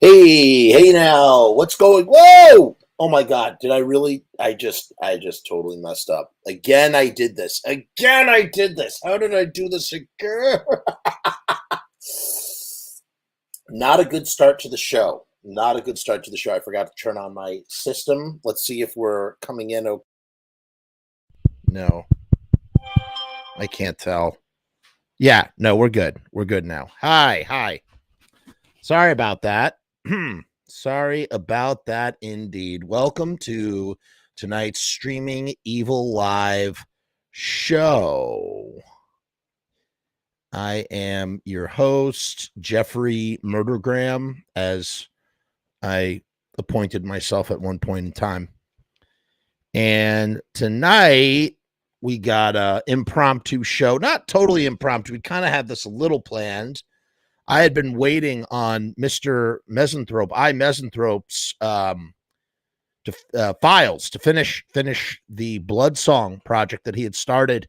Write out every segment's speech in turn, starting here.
Hey now, what's going? Whoa! Oh my God, did I really? I just totally messed up. Again, I did this. Again, I did this. How did I do this again? Not a good start to the show. Not a good start to the show. I forgot to turn on my system. Let's see if we're coming in. No, I can't tell. Yeah, no, we're good. We're good now. Hi. Sorry about that. Sorry about that indeed. Welcome to tonight's streaming Evilive show. I am your host, Jeffrey Murdergram, as I appointed myself at one point in time. And tonight we got an impromptu show. Not totally impromptu. We kind of had this a little planned. I had been waiting on Mr. Misanthrope, Misanthrope's files to finish the Bloodsong project that he had started.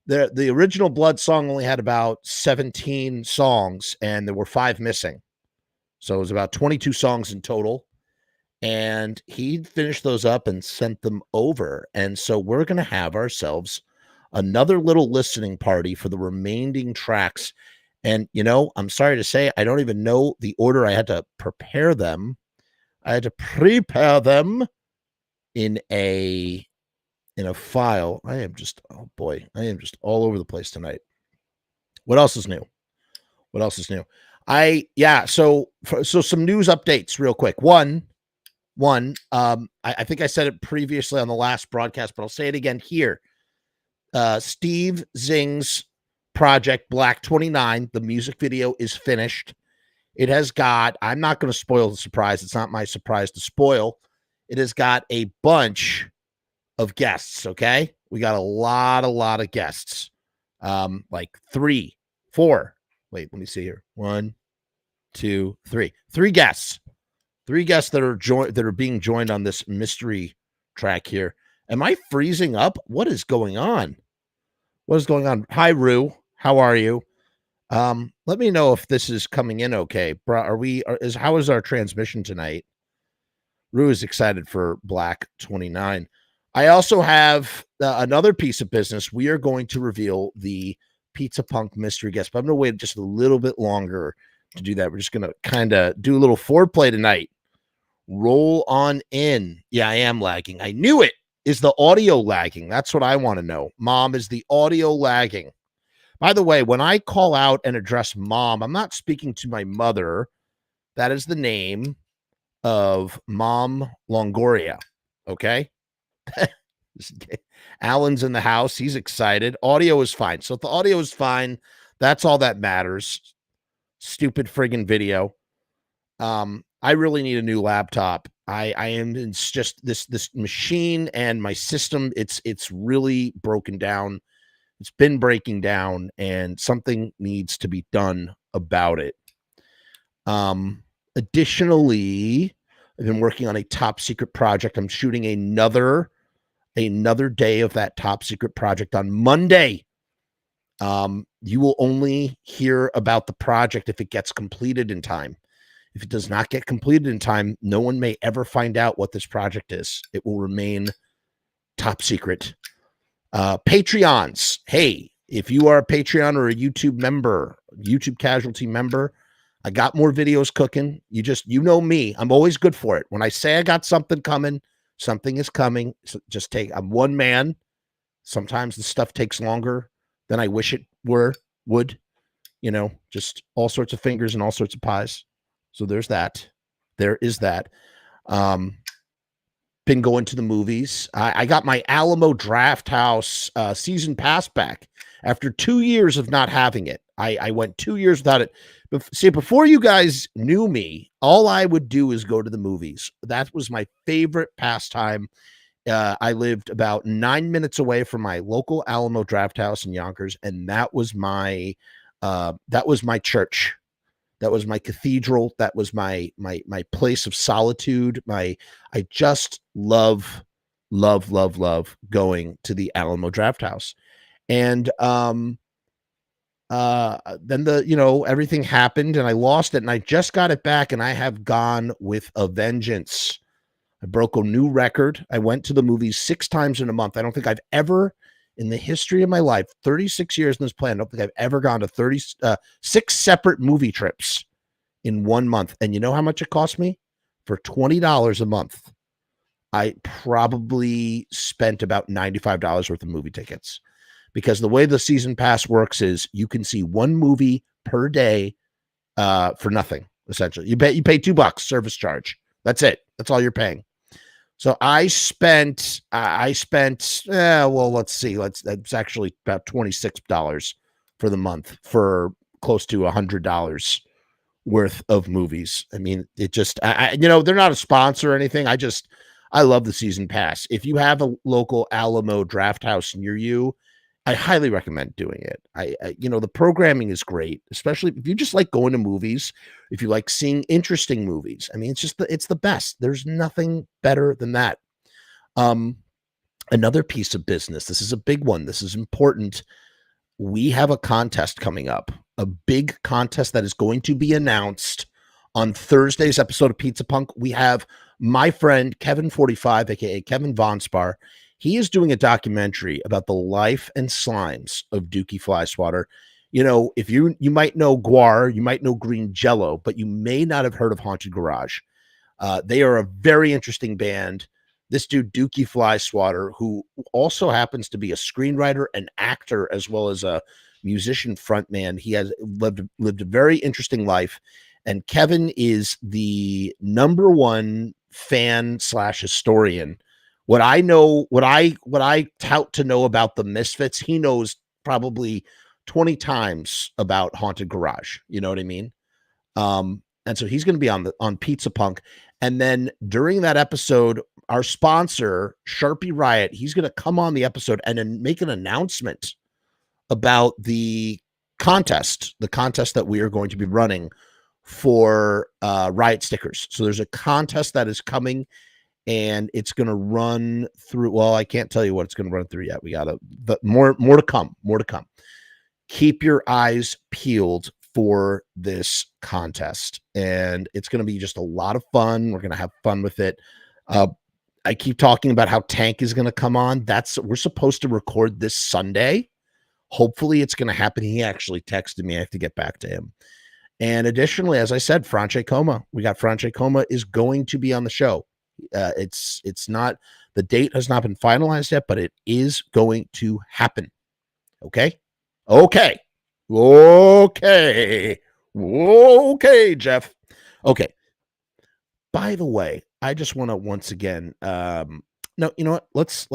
The original Bloodsong only had about 17 songs, and there were 5 missing. So it was about 22 songs in total. And he finished those up and sent them over. And so we're going to have ourselves another little listening party for the remaining tracks. And, I'm sorry to say, I don't even know the order I had to prepare them. I had to prepare them in a file. I am just all over the place tonight. What else is new? So some news updates real quick. One, I think I said it previously on the last broadcast, but I'll say it again here. Steve Zing's project Black 29, the music video is finished. It has got, I'm not going to spoil the surprise. It's not my surprise to spoil. It has got a bunch of guests. Okay. We got a lot of guests. Like 3, 4. Wait, let me see here. 1, 2, 3. 3 guests. 3 guests that are being joined on this mystery track here. Am I freezing up? What is going on? Hi, Rue. How are you? Let me know if this is coming in okay. How is our transmission tonight? Rue is excited for Black 29. I also have another piece of business. We are going to reveal the Pizza Punk mystery guest, but I'm going to wait just a little bit longer to do that. We're just going to kind of do a little foreplay tonight. Roll on in. Yeah, I am lagging. I knew it. Is the audio lagging? That's what I want to know. Mom, is the audio lagging? By the way, when I call out and address Mom, I'm not speaking to my mother. That is the name of Mom Longoria. Okay? Alan's in the house. He's excited. Audio is fine. So if the audio is fine, that's all that matters. Stupid friggin' video. I really need a new laptop. It's just this machine and my system. It's really broken down. It's been breaking down, and something needs to be done about it. Additionally, I've been working on a top secret project. I'm shooting another day of that top secret project on Monday. You will only hear about the project if it gets completed in time. If it does not get completed in time, no one may ever find out what this project is. It will remain top secret. Patreons. Hey, if you are a Patreon or a YouTube member, YouTube casualty member, I got more videos cooking. You know me. I'm always good for it. When I say I got something coming, something is coming. So I'm one man. Sometimes the stuff takes longer than I wish it would, just all sorts of fingers and all sorts of pies. So there's that. There is that. Been going to the movies. I got my Alamo Drafthouse season pass back after 2 years of not having it. I went 2 years without it. See, before you guys knew me, all I would do is go to the movies. That was my favorite pastime. I lived about 9 minutes away from my local Alamo Drafthouse in Yonkers, and that was my church. That was my cathedral. That was my place of solitude. I just love going to the Alamo Drafthouse. And then everything happened and I lost it, and I just got it back, and I have gone with a vengeance. I broke a new record. I went to the movies 6 times in a month. I don't think I've ever, in the history of my life, 36 years in this plan, I don't think I've ever gone to 6 separate movie trips in 1 month. And you know how much it cost me? For $20 a month, I probably spent about $95 worth of movie tickets, because the way the season pass works is you can see 1 movie per day for nothing. Essentially, you pay $2 service charge. That's it. That's all you're paying. So I spent, well, let's see. That's actually about $26 for the month for close to $100 worth of movies. I mean, it just, they're not a sponsor or anything. I love the season pass. If you have a local Alamo Draft House near you, I highly recommend doing it. The programming is great, especially if you just like going to movies, if you like seeing interesting movies. I mean, it's the best. There's nothing better than that. Another piece of business. This is a big one. This is important. We have a contest coming up, a big contest that is going to be announced on Thursday's episode of Pizza Punk. We have my friend Kevin 45, aka Kevin Von Spar. He is doing a documentary about the life and slimes of Dookie Flyswatter. If you might know Guar, you might know Green Jello, but you may not have heard of Haunted Garage. They are a very interesting band. This dude, Dookie Flyswatter, who also happens to be a screenwriter, an actor, as well as a musician frontman. He has lived a very interesting life. And Kevin is the #1 fan / historian. What I know, what I tout to know about the Misfits, he knows probably 20 times about Haunted Garage. You know what I mean? And so he's going to be on Pizza Punk. And then during that episode, our sponsor, Sharpie Riot, he's going to come on the episode and then make an announcement about the contest that we are going to be running for Riot stickers. So there's a contest that is coming, and it's going to run through. Well, I can't tell you what it's going to run through yet. But more to come. Keep your eyes peeled for this contest, and it's going to be just a lot of fun. We're going to have fun with it. I keep talking about how Tank is going to come on. We're supposed to record this Sunday. Hopefully it's going to happen. He actually texted me. I have to get back to him. And additionally, as I said, Franche Coma. We got Franche Coma is going to be on the show. It's not, the date has not been finalized yet, but it is going to happen. Okay, Jeff. Okay. By the way, I just want to once again, no, you know what? Let's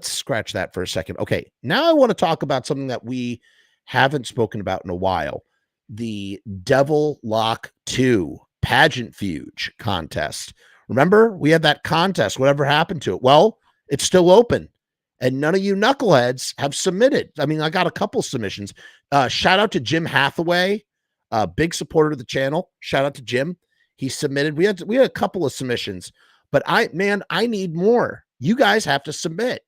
scratch that for a second. Okay, now I want to talk about something that we haven't spoken about in a while: the Devil Lock 2 Pageant Fuge contest. Remember, we had that contest. Whatever happened to it? Well, it's still open, and none of you knuckleheads have submitted. I mean, I got a couple submissions. Shout out to Jim Hathaway, big supporter of the channel. Shout out to Jim. He submitted. We had a couple of submissions, but I need more. You guys have to submit.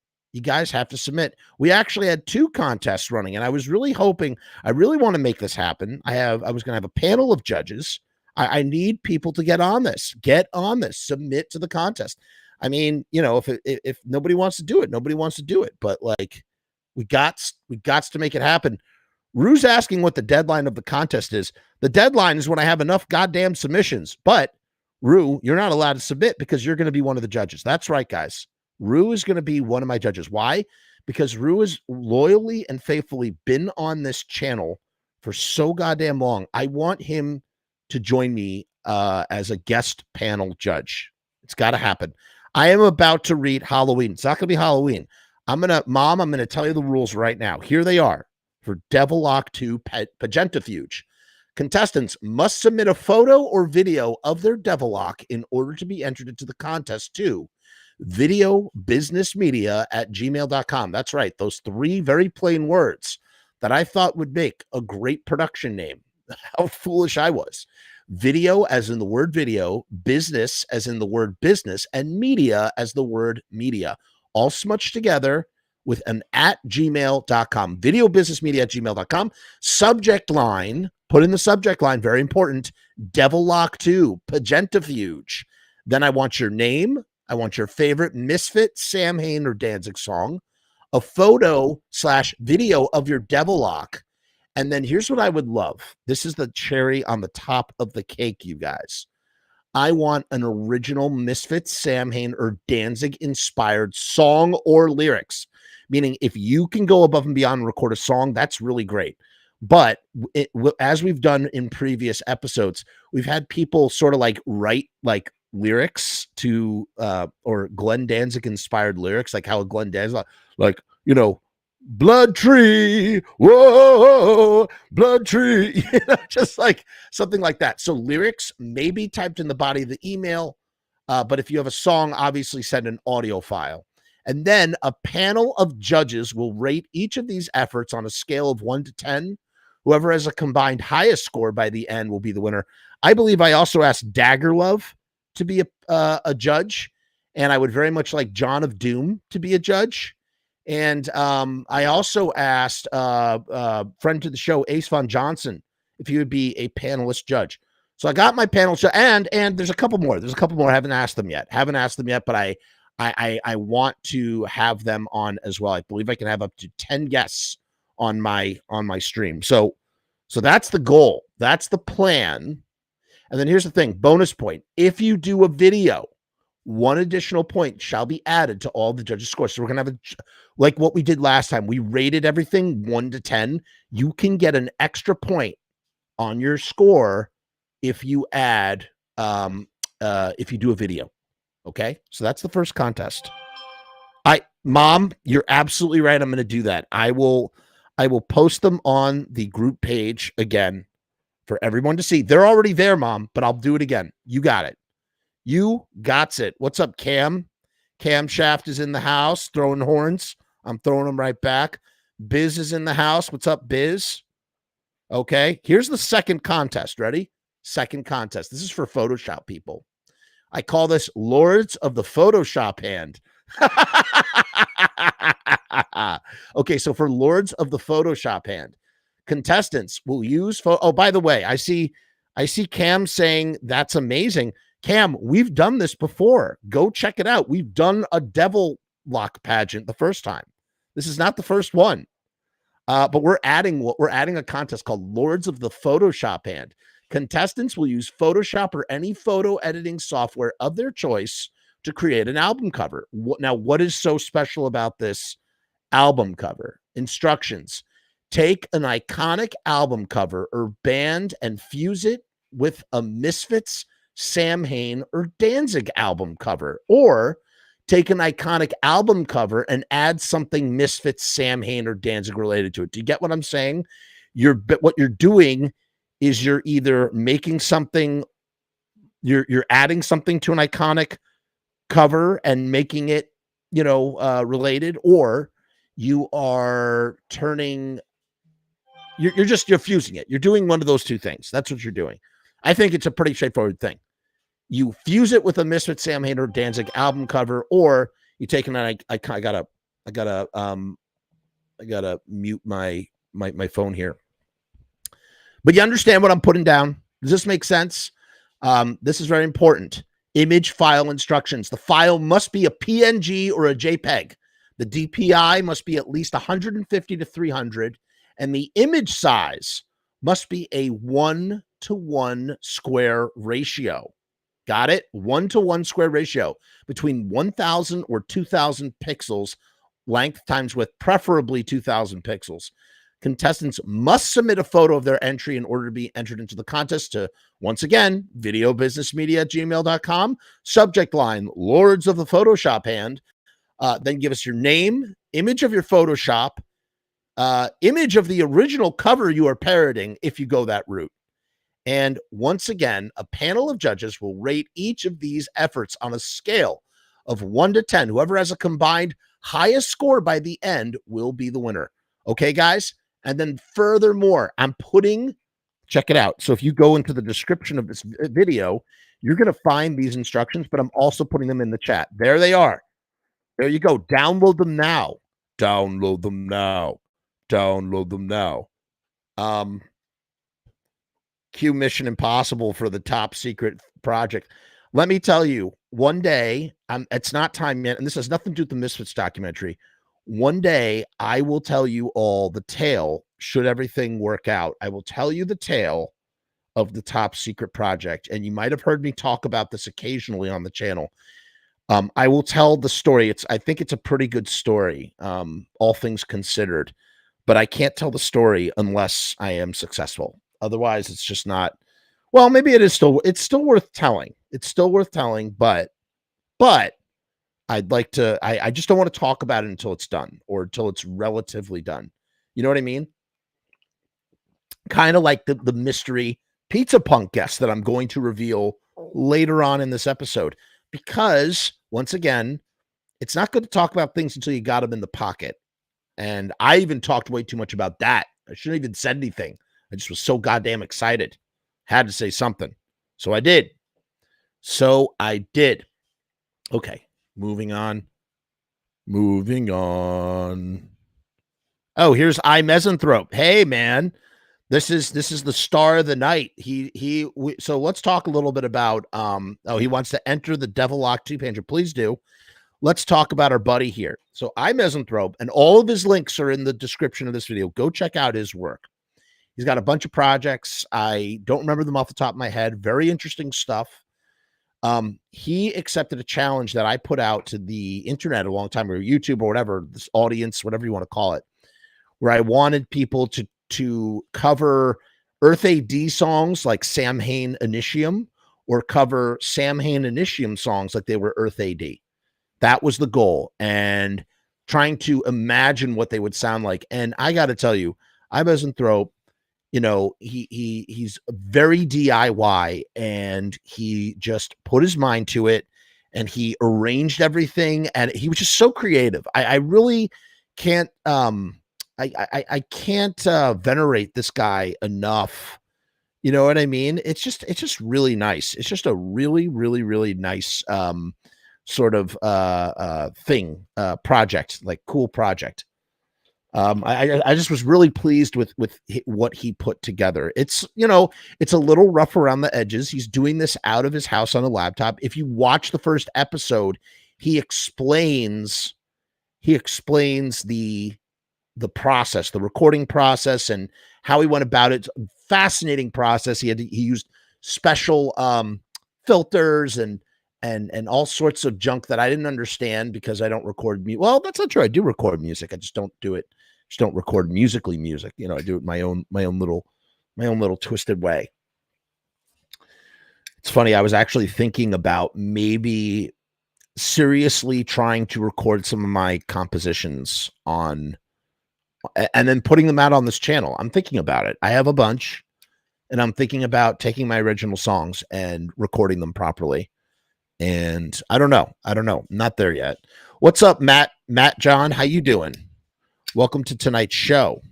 We actually had 2 contests running, and I was really hoping, I really want to make this happen. I was going to have a panel of judges. I need people to get on this, submit to the contest. I mean, if nobody wants to do it, nobody wants to do it, but like, we got to make it happen. Rue's asking what the deadline of the contest is. The deadline is when I have enough goddamn submissions, but Rue, you're not allowed to submit because you're going to be one of the judges. That's right, guys. Rue is going to be one of my judges. Why? Because Rue has loyally and faithfully been on this channel for so goddamn long. I want him to join me as a guest panel judge. It's got to happen. I am about to read Halloween. It's not going to be Halloween. I'm going to tell you the rules right now. Here they are for Devil Lock 2 Pagentafuge. Contestants must submit a photo or video of their Devil Lock in order to be entered into the contest to videobusinessmedia@gmail.com. That's right. Those 3 very plain words that I thought would make a great production name. How foolish I was. Video as in the word video, business as in the word business, and media as the word media. All smudged together, with an @gmail.com, videobusinessmedia@gmail.com. Subject line, put in the subject line, very important, Devil Lock 2, Pagentafuge. Then I want your name. I want your favorite Misfit, Samhain, or Danzig song, a photo/video of your Devil Lock. And then here's what I would love. This is the cherry on the top of the cake, you guys. I want an original Misfits, Samhain, or Danzig inspired song or lyrics. Meaning, if you can go above and beyond and record a song, that's really great. But as we've done in previous episodes, we've had people sort of like write like lyrics to or Glenn Danzig inspired lyrics, like how Glenn Danzig, like, you know, blood tree, whoa, blood tree, you know, just like something like that. So lyrics may be typed in the body of the email, but if you have a song, obviously send an audio file. And then a panel of judges will rate each of these efforts on a scale of 1 to 10. Whoever has a combined highest score by the end will be the winner. I believe I also asked Dagger Love to be a judge, and I would very much like John of Doom to be a judge. And I also asked friend to the show, Ace Von Johnson, if he would be a panelist judge. So I got my panel show, and there's a couple more. I haven't asked them yet, but I want to have them on as well. I believe I can have up to 10 guests on my stream. So that's the goal. That's the plan. And then here's the thing, bonus point. If you do a video, 1 additional point shall be added to all the judges' scores. So we're going to have like what we did last time. We rated everything 1 to 10. You can get an extra point on your score if you add, if you do a video. Okay. So that's the first contest. Mom, you're absolutely right. I'm going to do that. I will post them on the group page again for everyone to see. They're already there, Mom, but I'll do it again. You got it. You got it. What's up, Cam? Cam Shaft is in the house throwing horns. I'm throwing them right back. Biz is in the house. What's up, Biz? Okay. Here's the second contest. Ready? Second contest. This is for Photoshop people. I call this Lords of the Photoshop Hand. Okay, so for Lords of the Photoshop Hand, contestants will use oh, by the way, I see Cam saying that's amazing. Cam, we've done this before. Go check it out. We've done a Devil Lock pageant the first time. This is not the first one. But we're adding a contest called Lords of the Photoshop Hand. Contestants will use Photoshop or any photo editing software of their choice to create an album cover. Now, what is so special about this album cover? Instructions. Take an iconic album cover or band and fuse it with a Misfits, Samhain, or Danzig album cover. Or take an iconic album cover and add something Misfits, Samhain, or Danzig related to it. Do you get what I'm saying? What you're doing is you're either making something, you're adding something to an iconic cover and making it, related, or you are turning, you're fusing it. You're doing one of those two things. That's what you're doing. I think it's a pretty straightforward thing. You fuse it with a Misfits, Samhain, or Danzig album cover, or you take an, I gotta mute my phone here. But you understand what I'm putting down? Does this make sense? This is very important. Image file instructions. The file must be a PNG or a JPEG. The DPI must be at least 150 to 300, and the image size must be a 1-to-1 square ratio. Got it? 1-to-1 square ratio between 1,000 or 2,000 pixels, length times width, preferably 2,000 pixels. Contestants must submit a photo of their entry in order to be entered into the contest to, once again, videobusinessmedia@gmail.com. Subject line, Lords of the Photoshop Hand. Then give us your name, image of your Photoshop, image of the original cover you are parroting if you go that route. And once again, a panel of judges will rate each of these efforts on a scale of 1 to 10. Whoever has a combined highest score by the end will be the winner. Okay, guys? And then furthermore, check it out. So if you go into the description of this video, you're going to find these instructions, but I'm also putting them in the chat. There they are. There you go. Download them now. Download them now. Download them now. Cue Mission Impossible for the top secret project. Let me tell you, one day, it's not time yet, and this has nothing to do with the Misfits documentary. One day, I will tell you all the tale, should everything work out. I will tell you the tale of the top secret project, and you might have heard me talk about this occasionally on the channel. I will tell the story. I think it's a pretty good story, all things considered, but I can't tell the story unless I am successful. Otherwise, it's just not. Well, maybe it's still worth telling. It's still worth telling, but I'd like to. I just don't want to talk about it until it's done or until it's relatively done. You know what I mean? Kind of like the mystery Pizza Punk guest that I'm going to reveal later on in this episode. Because, once again, it's not good to talk about things until you got them in the pocket. And I even talked way too much about that. I shouldn't have even said anything. I just was so goddamn excited. Had to say something. So I did. Okay, moving on. Oh, here's Misanthrope. Hey, man. This is the star of the night. So let's talk a little bit about he wants to enter the Devil Lock 2-pager. Please do. Let's talk about our buddy here. So Misanthrope, and all of his links are in the description of this video. Go check out his work. He's got a bunch of projects. I don't remember them off the top of my head. Very interesting stuff. He accepted a challenge that I put out to the internet a long time ago, YouTube or whatever, this audience, whatever you want to call it, where I wanted people to cover Earth A.D. songs like Samhain Initium, or cover Samhain Initium songs like they were Earth A.D. That was the goal, and trying to imagine what they would sound like. And I got to tell you, Misanthrope, he's very DIY, and he just put his mind to it, and he arranged everything, and he was just so creative. I really can't I can't venerate this guy enough. You know what I mean? It's just really nice. It's just a really, really, really nice sort of thing, project, like cool project. I just was really pleased with what he put together. It's it's a little rough around the edges. He's doing this out of his house on a laptop. If you watch the first episode, he explains the process, the recording process, and how he went about it. Fascinating process. He used special filters and all sorts of junk that I didn't understand because I don't record music. Well, that's not true. I do record music. I just don't do it. Just don't record musically music. I do it my own little twisted way. It's funny. I was actually thinking about maybe seriously trying to record some of my compositions and then putting them out on this channel. I'm thinking about it. I have a bunch, and I'm thinking about taking my original songs and recording them properly. And I don't know. Not there yet. What's up, Matt John? How you doing? Welcome to tonight's show.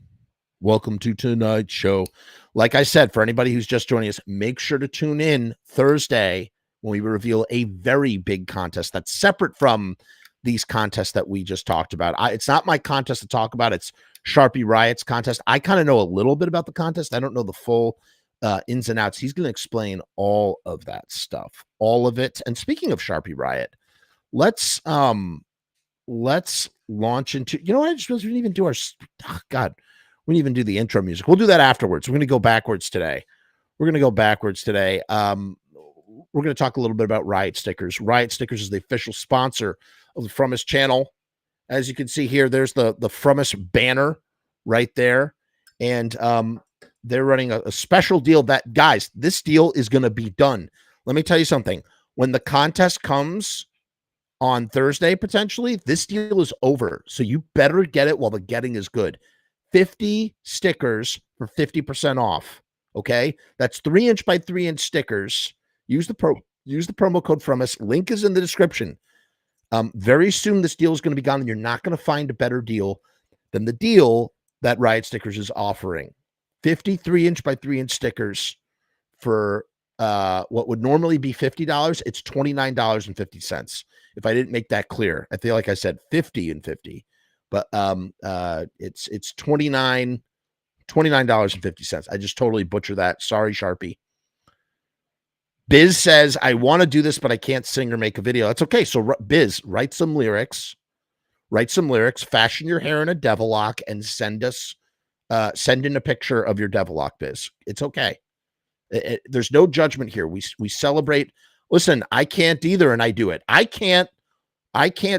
Like I said, for anybody who's just joining us, make sure to tune in Thursday when we reveal a very big contest that's separate from these contests that we just talked about. It's not my contest to talk about. It's Sharpie Riot's contest. I kind of know a little bit about the contest. I don't know the full ins and outs. He's going to explain all of that stuff, all of it. And speaking of Sharpie Riot, let's launch into, what I just realized we didn't even do we didn't even do the intro music. We'll do that afterwards. We're going to go backwards today. We're going to talk a little bit about Riot Stickers. Riot Stickers is the official sponsor of the Frumess channel. As you can see here, there's the Frumess banner right there. And they're running a special deal that, guys, this deal is going to be done. Let me tell you something. When the contest comes on Thursday, potentially, this deal is over. So you better get it while the getting is good. 50 stickers for 50% off. Okay? That's 3-inch by 3-inch stickers. Use the promo code Frumess. Link is in the description. Very soon, this deal is going to be gone, and you're not going to find a better deal than the deal that Riot Stickers is offering. 53-inch by 3-inch stickers for what would normally be $50. It's $29.50. If I didn't make that clear, I feel like I said 50 and 50, But it's $29.50. I just totally butcher that. Sorry, Sharpie. Biz says, I want to do this, but I can't sing or make a video. That's okay. So Biz, write some lyrics, fashion your hair in a devil lock, and send in a picture of your devil lock, Biz. It's okay. There's no judgment here. We celebrate. Listen, I can't either, and I do it. I can't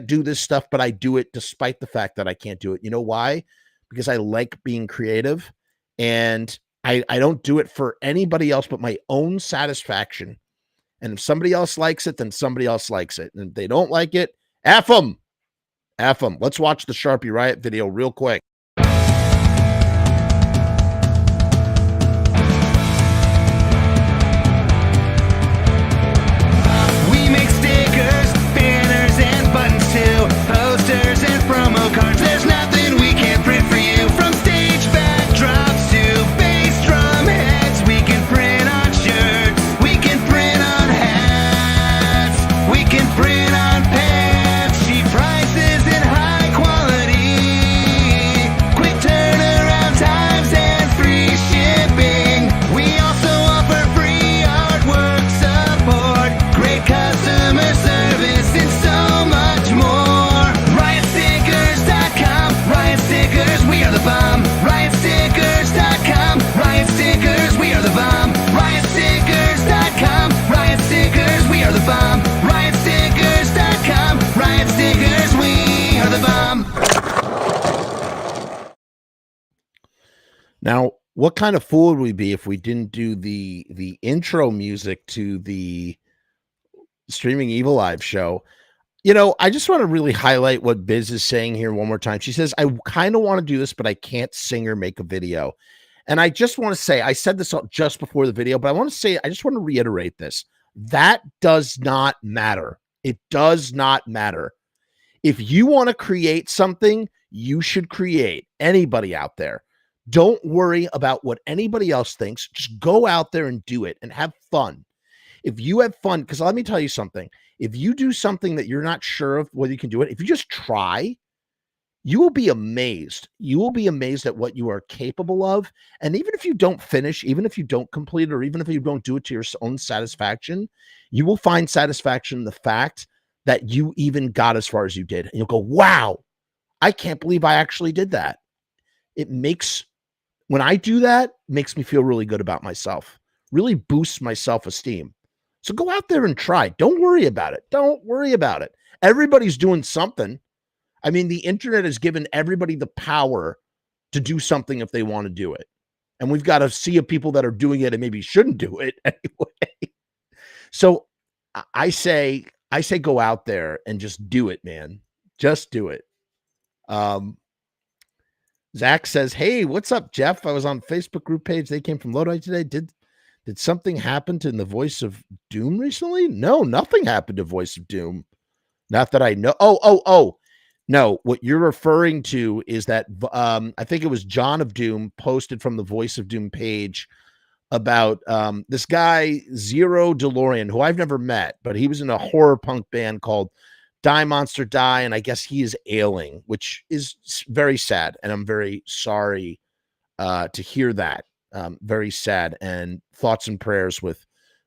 do this stuff, but I do it despite the fact that I can't do it. You know why? Because I like being creative, and I don't do it for anybody else but my own satisfaction. And if somebody else likes it, then somebody else likes it. And if they don't like it, F them. F them. Let's watch the Sharpie Riot video real quick. We make stickers, banners, and buttons too. Posters and promo cards. There's nothing we can't print for you. From stage backdrops to bass drum heads. We can print on shirts. We can print on hats. We can print on pants. Cheap prices and high quality. Quick turnaround times and free shipping. We also offer free artwork support. Great customer service and so much more. RiotStickers.com. Riot Stickers, we are the bomb. RiotStickers.com. Riot Stickers, we are the bomb. RiotStickers.com. Riot Stickers, we are the bomb. RiotStickers.com. Riot Stickers, we are the bomb. Now, what kind of fool would we be if we didn't do the intro music to the streaming Evilive show? You know, I just want to really highlight what Biz is saying here one more time. She says, I kind of want to do this, but I can't sing or make a video. And I just want to say, I said this just before the video, but I want to say, I just want to reiterate this. That does not matter. It does not matter. If you want to create something, you should create. Anybody out there. Don't worry about what anybody else thinks. Just go out there and do it and have fun. If you have fun, because let me tell you something. If you do something that you're not sure of whether you can do it, if you just try, you will be amazed. You will be amazed at what you are capable of. And even if you don't finish, even if you don't complete it, or even if you don't do it to your own satisfaction, you will find satisfaction in the fact that you even got as far as you did. And you'll go, wow, I can't believe I actually did that. When I do that, it makes me feel really good about myself, really boosts my self-esteem. So go out there and try. Don't worry about it. Don't worry about it. Everybody's doing something. I mean, the internet has given everybody the power to do something if they want to do it. And we've got a sea of people that are doing it and maybe shouldn't do it anyway. So I say go out there and just do it, man. Just do it. Zach says, hey, what's up, Jeff? I was on Facebook group page. They came from Lodi today. Did something happen to the Voice of Doom recently? No, nothing happened to Voice of Doom. Not that I know. Oh. No, what you're referring to is that I think it was John of Doom posted from the Voice of Doom page about this guy, Zero DeLorean, who I've never met, but he was in a horror punk band called Die Monster Die, and I guess he is ailing, which is very sad, and I'm very sorry to hear that. Very sad, and thoughts and prayers with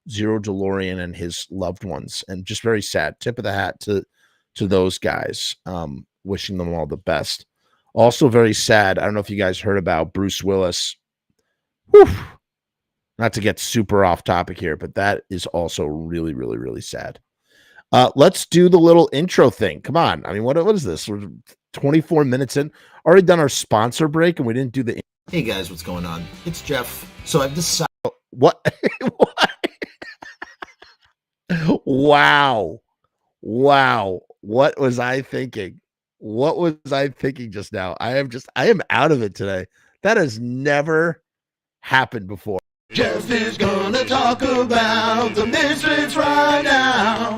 Zero DeLorean and his loved ones, and just very sad. Tip of the hat to those guys. Wishing them all the best. Also very sad. I don't know if you guys heard about Bruce Willis. Whew. Not to get super off topic here, but that is also really, really, really sad. Let's do the little intro thing. Come on. I mean, what is this? We're 24 minutes in. Already done our sponsor break, and we didn't do the. Hey guys, what's going on? It's Jeff. So I've decided. What? Wow. What was I thinking? What was I thinking just now? I am out of it today. That has never happened before. Jeff is gonna talk about the Misfits right now.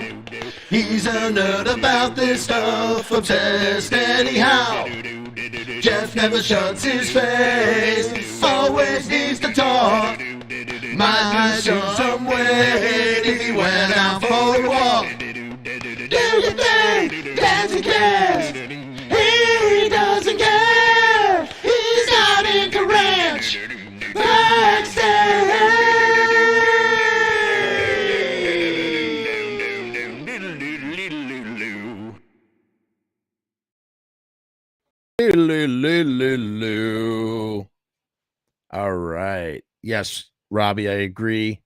He's a nerd about this stuff, obsessed anyhow. Jeff never shuts his face, always needs to talk. Might be some weight if he went out for a walk. Do you think Danzig cares? He doesn't All right. Yes, Robbie, I agree.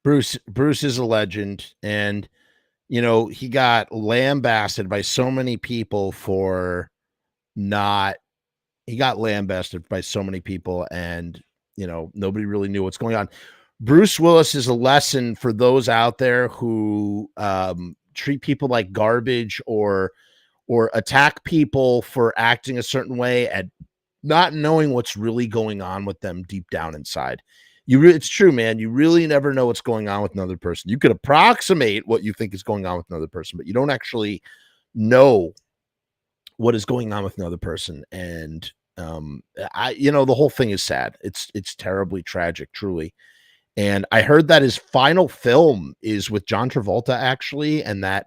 Bruce is a legend, and you know, he got lambasted by so many people for not he got lambasted by so many people, and you know, nobody really knew what's going on. Bruce Willis is a lesson for those out there who treat people like garbage or attack people for acting a certain way and not knowing what's really going on with them deep down inside. It's true, man. You really never know what's going on with another person. You could approximate what you think is going on with another person, but you don't actually know what is going on with another person. And the whole thing is sad. It's terribly tragic, truly. And I heard that his final film is with John Travolta, actually, and that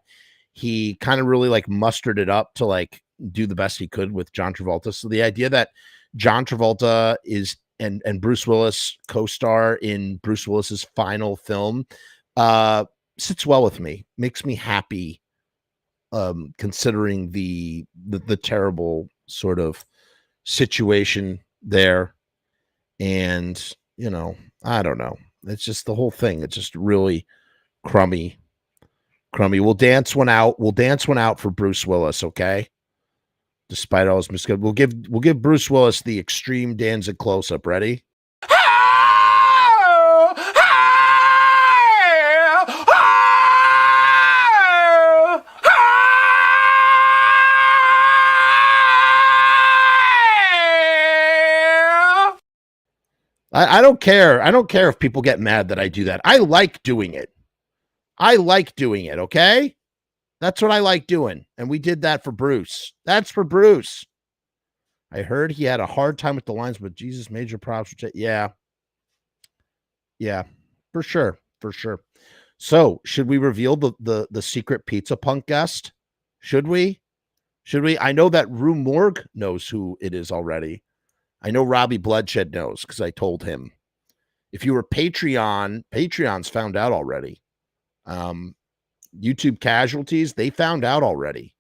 he kind of really like mustered it up to like do the best he could with John Travolta. So the idea that John Travolta is and Bruce Willis co-star in Bruce Willis's final film sits well with me, makes me happy, considering the terrible sort of situation there. And you know, I don't know. It's just the whole thing. It's just really crummy. We'll dance one out. For Bruce Willis, okay? Despite all his mistakes, we'll give Bruce Willis the extreme Danzig close-up. Ready? I don't care. I don't care if people get mad that I do that. I like doing it. Okay? That's what I like doing. And we did that for Bruce. That's for Bruce. I heard he had a hard time with the lines, but Jesus, major props. Yeah. Yeah, for sure. So should we reveal the secret pizza punk guest? Should we? I know that Rue Morgue knows who it is already. I know Robbie Bloodshed knows because I told him. If you were Patreon's found out already. YouTube casualties, they found out already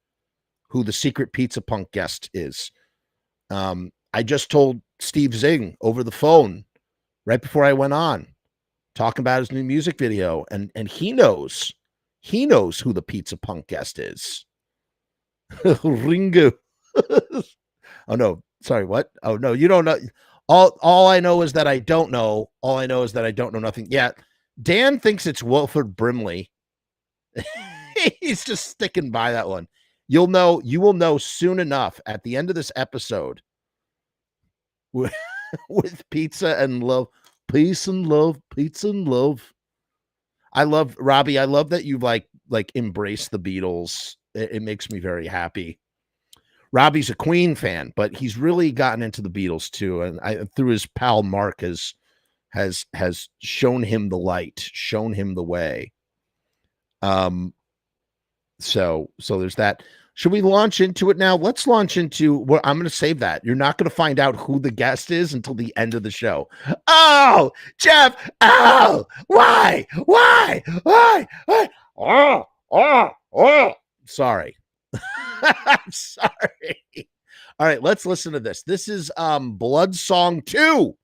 who the secret pizza punk guest is. I just told Steve Zing over the phone right before I went on, talking about his new music video, and he knows who the pizza punk guest is. Ringo. Oh no, sorry, what? Oh no, you don't know. All I know is that I don't know. All I know is that I don't know nothing. Yeah, Dan thinks it's Wilford Brimley. He's just sticking by that one. You will know soon enough at the end of this episode with pizza and love. Peace and love, pizza and love. I love Robbie. I love that you like embrace the Beatles. It makes me very happy. Robbie's a Queen fan, but he's really gotten into the Beatles too. And through his pal Mark has shown him the light, shown him the way. So there's that. Should we launch into it now? Let's launch into what I'm going to save that. You're not going to find out who the guest is until the end of the show. Oh, Jeff. Oh, why? Oh. Sorry. I'm sorry. All right, let's listen to this. This is Bloodsong 2.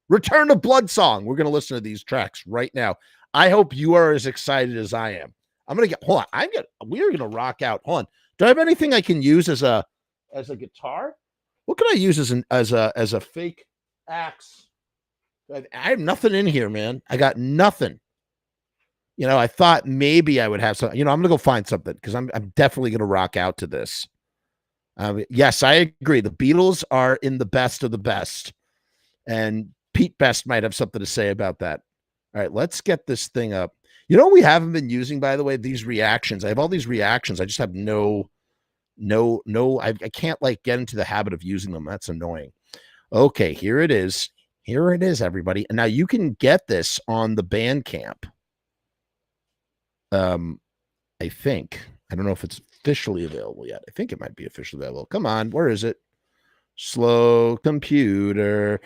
Return of Bloodsong. We're going to listen to these tracks right now. I hope you are as excited as I am. We're going to rock out. Hold on. Do I have anything I can use as a guitar? What can I use as a fake axe? I have nothing in here, man. I got nothing. You know, I thought maybe I would have some. You know, I'm gonna go find something because I'm definitely gonna rock out to this. Yes, I agree. The Beatles are in the best of the best, and Pete Best might have something to say about that. All right, let's get this thing up. You know, we haven't been using, by the way, these reactions. I have all these reactions. I just have no. I can't like get into the habit of using them. That's annoying. Okay, here it is. Here it is, everybody. And now you can get this on the Bandcamp. I think. I don't know if it's officially available yet. I think it might be officially available. Come on, where is it? Slow computer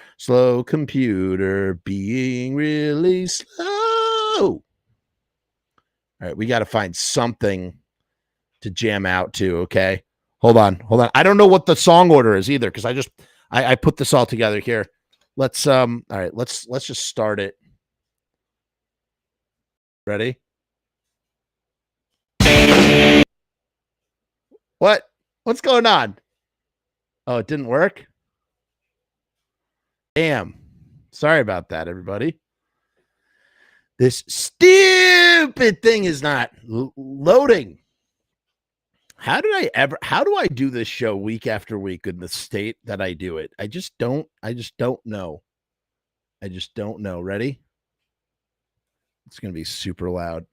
being really slow. All right, we got to find something to jam out to, okay? Hold on. I don't know what the song order is either, because I put this all together here. Let's all right, let's just start it. Ready? What's going on? Oh, it didn't work? Damn. Sorry about that, everybody. This stupid thing is not loading. How do I do this show week after week in the state that I do it? I just don't know. Ready? It's going to be super loud.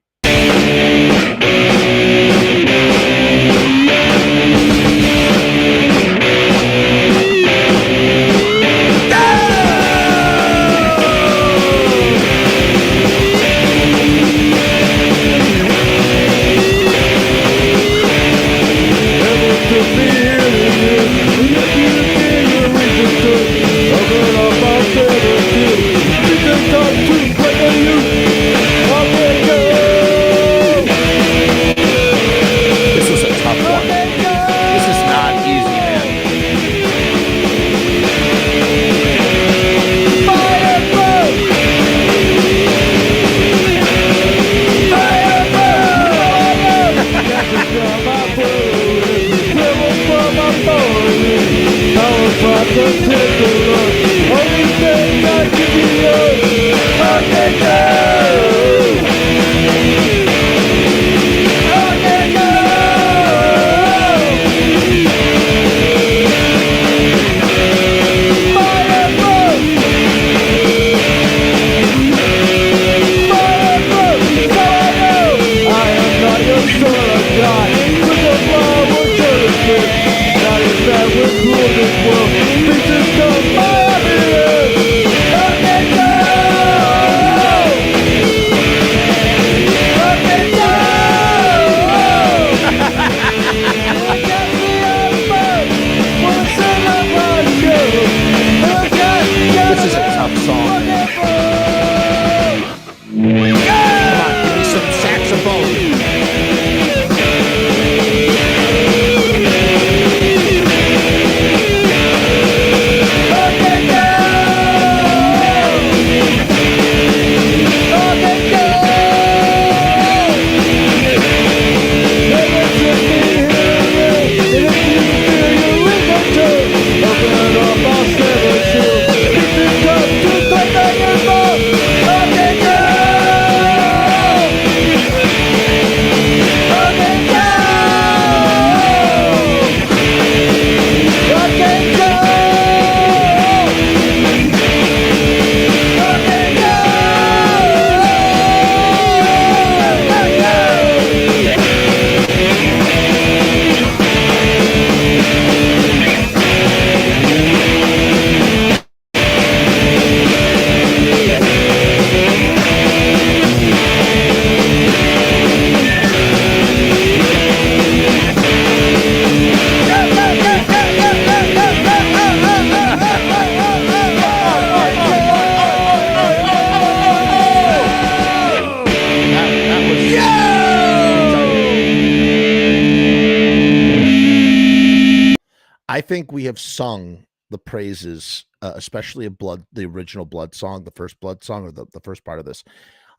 I think we have sung the praises, especially of the original Bloodsong, the first Bloodsong, or the first part of this.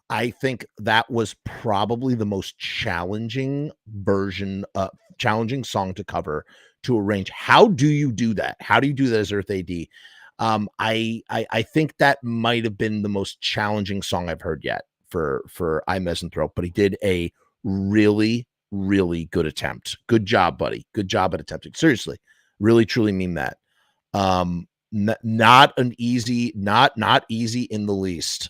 I think that was probably the most challenging challenging song to cover, to arrange. How do you do that? How do you do that as Earth AD? I think that might have been the most challenging song I've heard yet for Misanthrope, but he did a really, really good attempt. Good job, buddy. Good job at attempting. Seriously, really, truly mean that. Not easy in the least.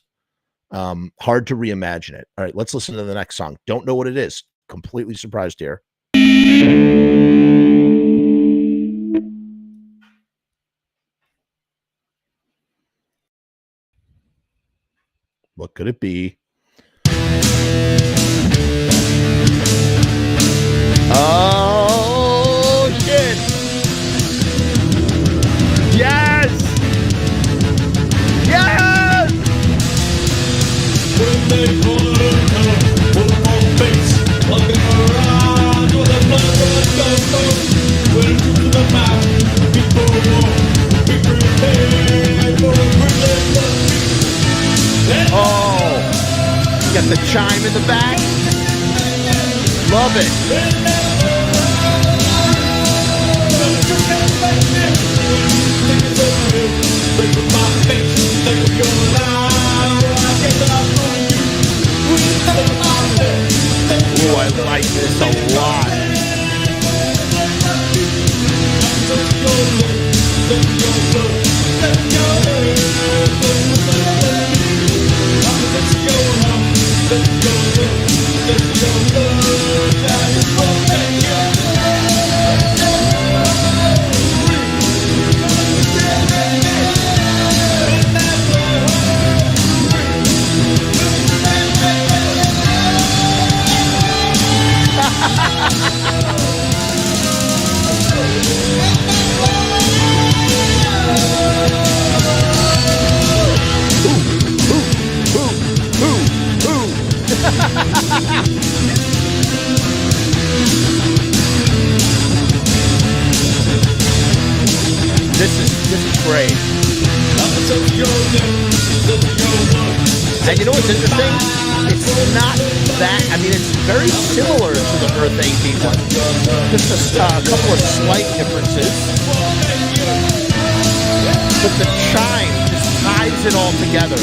Hard to reimagine it. All right, let's listen to the next song. Don't know what it is. Completely surprised here. What could it be? Oh, shit. Yes. Yes. When they pull her face, looking around with a blood red gun. got the chime in the back. Love it. Ooh, I like this a lot. This is great. And you know what's interesting? It's not that, I mean, it's very similar to the Earth A.D one. Just a couple of slight differences. But the chime just ties it all together.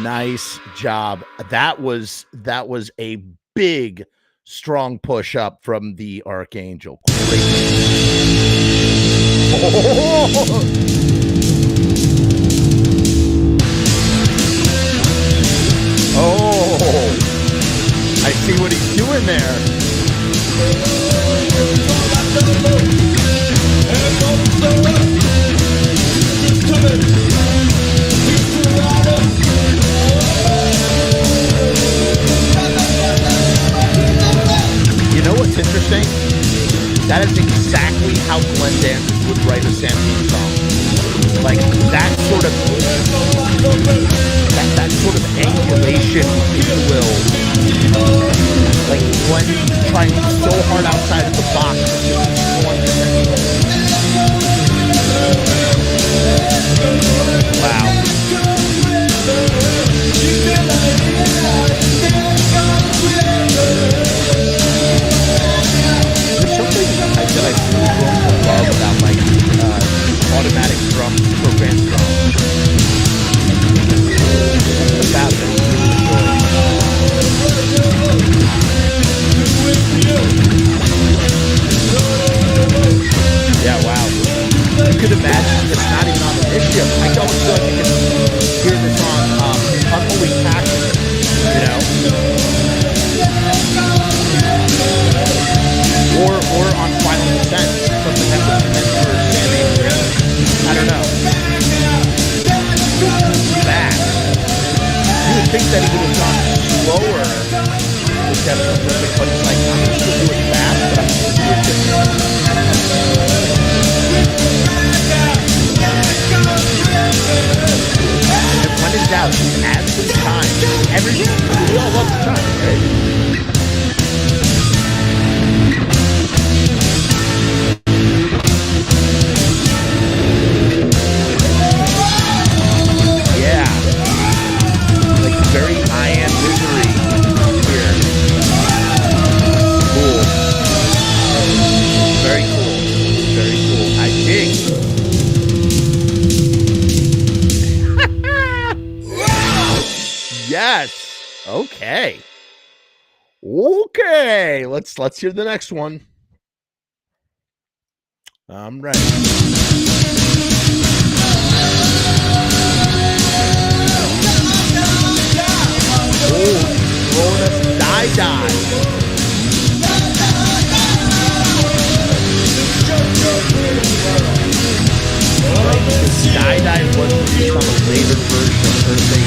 Nice job. That was a big, strong push up from the Archangel. Great. Oh, I see what he's doing there. You know what's interesting? That is exactly how Glenn Danzig would write a Samhain song. Like that sort of angulation, if you will. Like Glenn trying so hard outside of the box. Wow. There's something that I really grown to love about like automatic drum, programmed drums. About it. Yeah, wow. You could imagine it's not even on the Initium. I don't feel like you can hear this on Unholy Passion, you know? Or on Final Descent, something that was meant for Samhain Initium. I don't know. Back. You would think that he would have gone slower with that perfect, but it's like, I'm still doing fast, but I'm still doing different. And when in doubt, add some time. Everything, we all love the time, right? Very high-end misery here. Cool. Very cool. Very cool. I dig. Yes. Okay. Okay. Let's hear the next one. I'm ready. Oh. throwing us die. Die was released on a later version of Earth A.D.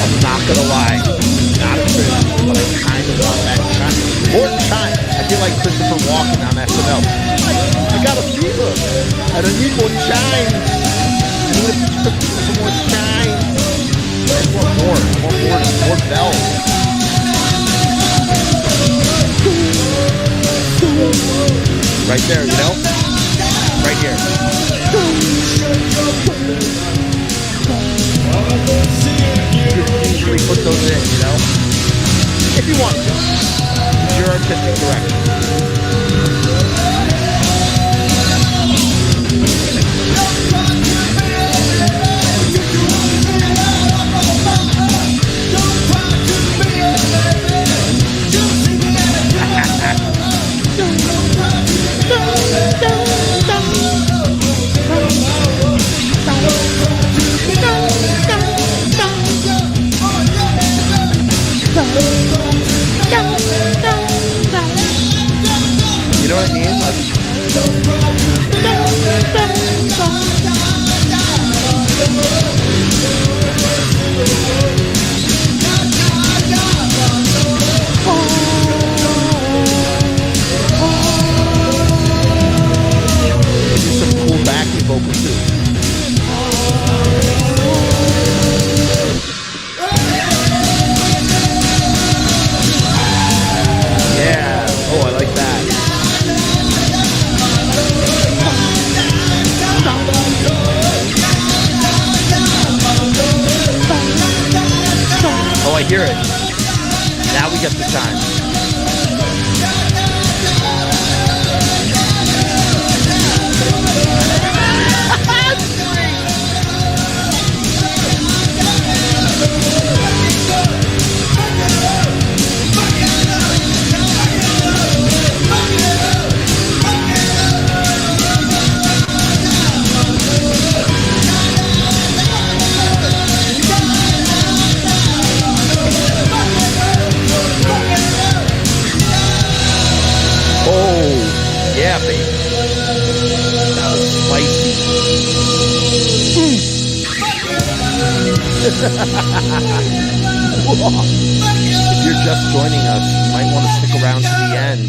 I'm not gonna lie, not a Christmas, but I kind of want that chime. More chime. I feel like Christopher Walken on SNL. I got a fever, and I need more chime. I need some more chime. I want more bells. Right there, you know? Right here. You could easily put those in, you know? If you want to. It's your artistic direction. You know what I mean? Do some cool backing vocals too. Yeah. Oh, I like that. Oh, I hear it. Now we get the time. Yeah, baby. That was spicy. If you're just joining us, you might want to stick around to the end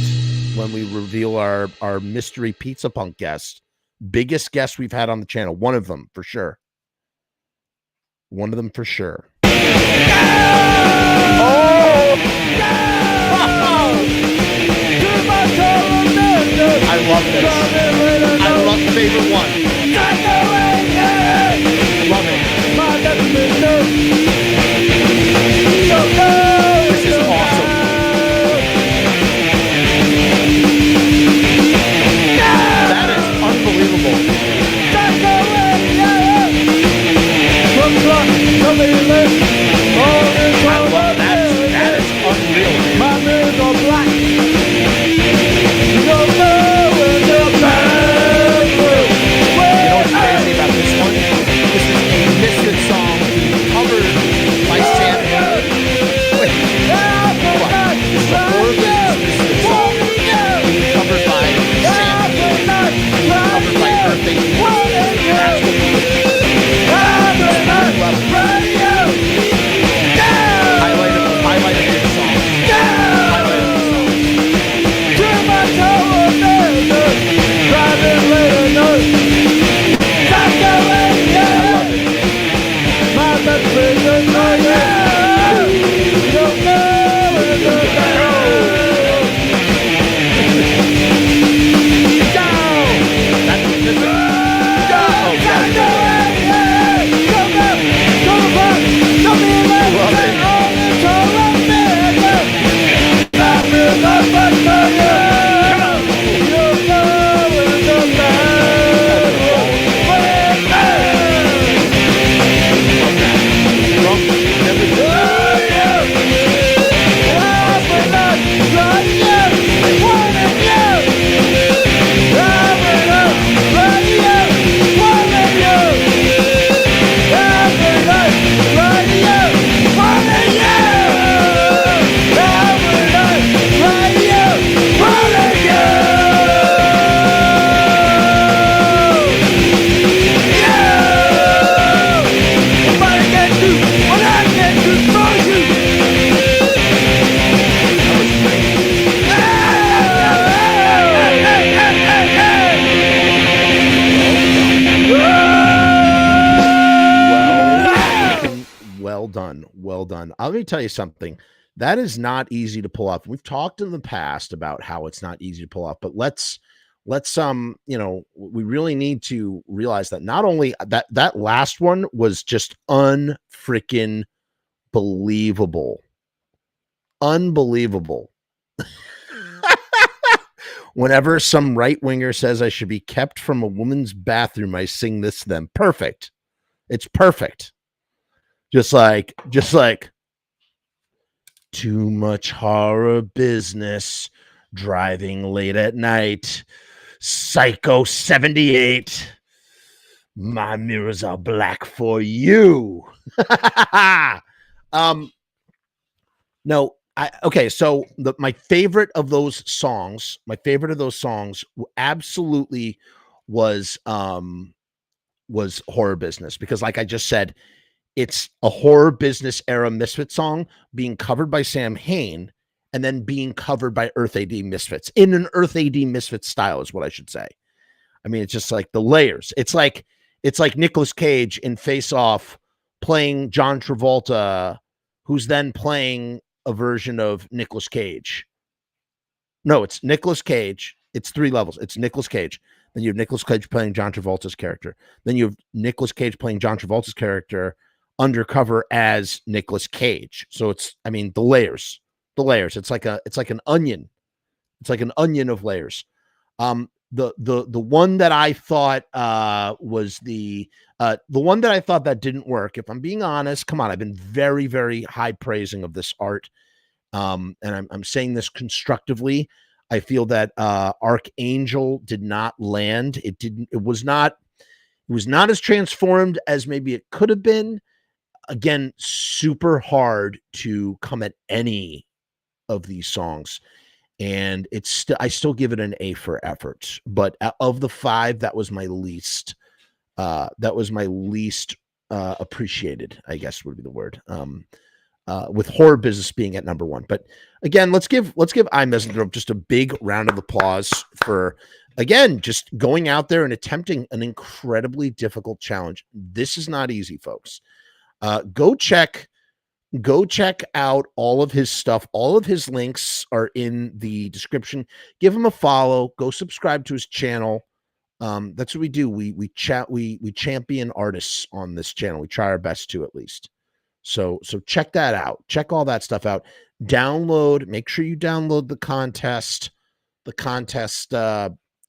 when we reveal our mystery pizza punk guest. Biggest guest we've had on the channel. One of them for sure. One of them for sure. I love this. I love favorite one. Love it. This is awesome. That is unbelievable. I love that. That is unreal. My mirrors are black. You don't know when you're back. Well done. Let me tell you something. That is not easy to pull off. We've talked in the past about how it's not easy to pull off, but let's we really need to realize that not only that last one was just unfreaking believable. Unbelievable. Whenever some right winger says I should be kept from a woman's bathroom, I sing this to them. Perfect. It's perfect. Just like too much horror business, driving late at night, Psycho 78. My mirrors are black for you. No, okay. So my favorite of those songs absolutely was Horror Business, because like I just said, it's a Horror Business era Misfit song being covered by Samhain and then being covered by Earth A.D. Misfits in an Earth A.D. Misfits style is what I should say. I mean, it's just like the layers. It's like Nicolas Cage in Face Off playing John Travolta, who's then playing a version of Nicolas Cage. No, it's Nicolas Cage. It's 3 levels. It's Nicolas Cage. Then you have Nicolas Cage playing John Travolta's character. Then you have Nicolas Cage playing John Travolta's character undercover as Nicolas Cage. So it's, I mean, the layers. It's like an onion. It's like an onion of layers. The one that I thought was the one that I thought that didn't work. If I'm being honest, come on, I've been very, very high praising of this art, and I'm saying this constructively. I feel that Archangel did not land. It was not as transformed as maybe it could have been. Again, super hard to come at any of these songs. And I still give it an A for effort, but of the 5, that was my least appreciated, I guess would be the word. With Horror Business being at number 1. But again, let's give Misanthrope just a big round of applause for, again, just going out there and attempting an incredibly difficult challenge. This is not easy, folks. Go check out all of his stuff. All of his links are in the description. Give him a follow. Go subscribe to his channel. That's what we do. We champion artists on this channel. We try our best to, at least. So check that out. Check all that stuff out. Make sure you download the contest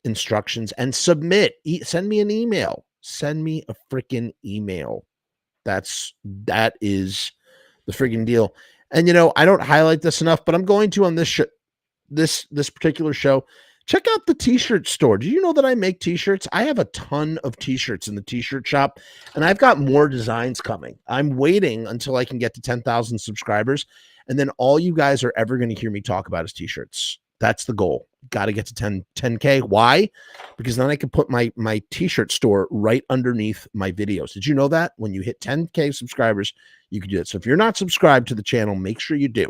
instructions and submit. Send me an email. Send me a freaking email. That is the friggin' deal. And I don't highlight this enough, but I'm going to on this this particular show. Check out the t-shirt store. Do you know that I make t-shirts? I have a ton of t-shirts in the t-shirt shop, and I've got more designs coming. I'm waiting until I can get to 10,000 subscribers, and then all you guys are ever going to hear me talk about is t-shirts. That's the goal. Got to get to 10K. Why? Because then I can put my t-shirt store right underneath my videos. Did you know that? When you hit 10K subscribers, you can do it. So if you're not subscribed to the channel, make sure you do.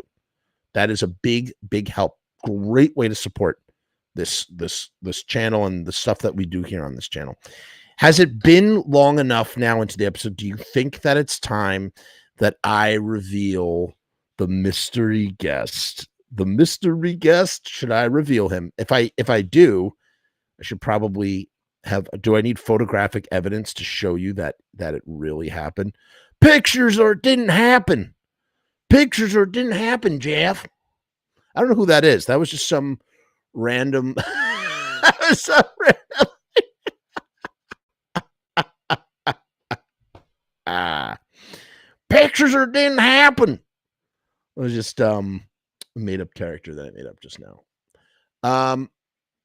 That is a big, big help. Great way to support this channel and the stuff that we do here on this channel. Has it been long enough now into the episode? Do you think that it's time that I reveal the mystery guest? The mystery guest, should I reveal him? If I do, I should probably have, do I need photographic evidence to show you that it really happened? Pictures or it didn't happen. Pictures or it didn't happen, Jeff. I don't know who that is. That was just some random. That was some random. Pictures or it didn't happen. It was just made up character that I made up just now.